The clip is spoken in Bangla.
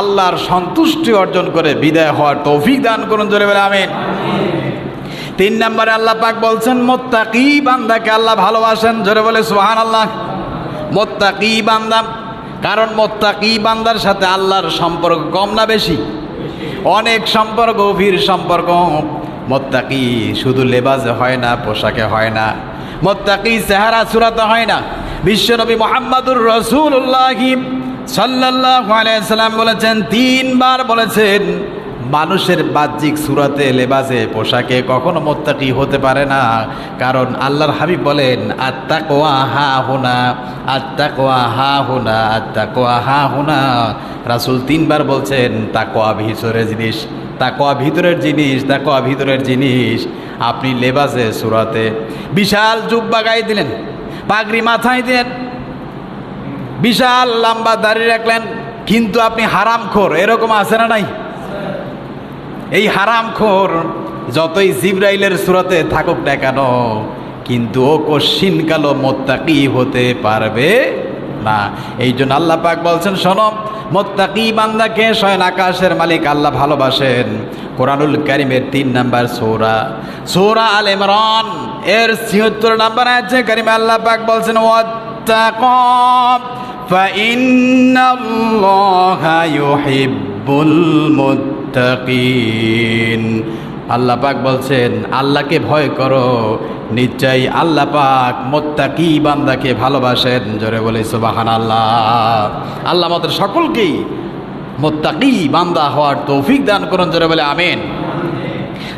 আল্লাহর সন্তুষ্টি অর্জন করে বিদায় হওয়ার তৌফিক দান করুন, জোরে বলে আমিন। 3 নম্বরে আল্লাহ পাক বলছেন মুত্তাকি বান্দাকে আল্লাহ ভালোবাসেন, জোরে বলে সুবহানাল্লাহ। মুত্তাকি বান্দা, কারণ মুত্তাকি বান্দার সাথে আল্লাহর সম্পর্ক কম না বেশি? অনেক সম্পর্ক, গভীর সম্পর্ক। মুত্তাকি শুধু লেবাসে হয় না, পোশাকে হয় না, মুত্তাকি চেহারা সুরাতে হয় না। বিশ্বনবী মুহাম্মদুর রাসূলুল্লাহ সাল্লাল্লাহু আলাইহি সাল্লাম বলেছেন, 3 বার বলেছেন, মানুষের বাহ্যিক সুরাতে, লেবাসে, পোশাকে কখনো মুত্তাকি হতে পারে না। কারণ আল্লাহর হাবিব বলেন আত্তাকওয়া হাহুনা, আত্তাকওয়া হাহুনা, আত্তাকওয়া হাহুনা। রাসূল 3 বার বলছেন তাকওয়া ভিতরের জিনিস, তাকওয়া ভিতরের জিনিস, তাকওয়া ভিতরের জিনিস। আপনি লেবাসে সুরাতে বিশাল জুব্বা গায়ে দিলেন, পাগড়ি মাথায় দিলেন, বিশাল লম্বা দাড়ি রাখলেন, কিন্তু আপনি হারামখোর, এরকম আছে না নাই? এই হারামখোর যতই জিবরাইলের সুরাতে থাকুক না কেন, কিন্তু ও কশিনকালো মুত্তাকি হতে পারবে না। এই জন্য আল্লাহ পাক বলছেন, শোনো, মুত্তাকি বান্দাকে স্বয়ং আকাশের মালিক আল্লাহ ভালোবাসেন। কোরআনুল কারীমের 3 নম্বর সূরা আল ইমরান এর 76 নম্বর আয়াতে কারিমে আল্লাহ পাক বলছেন ওয়াত্তাকা ফাইন্নাল্লাহা ইউহিব্বুল মুত্তাকিন। আল্লাহ পাক বলছেন আল্লাহকে ভয় করো, নিশ্চয়ই আল্লাহ পাক মুত্তাকি বান্দাকে ভালোবাসেন, জোরে বলে সুবহানাল্লাহ। আল্লাহ আমাদের সকলকেই মুত্তাকি বান্দা হওয়ার তৌফিক দান করুন, জোরে বলে আমিন।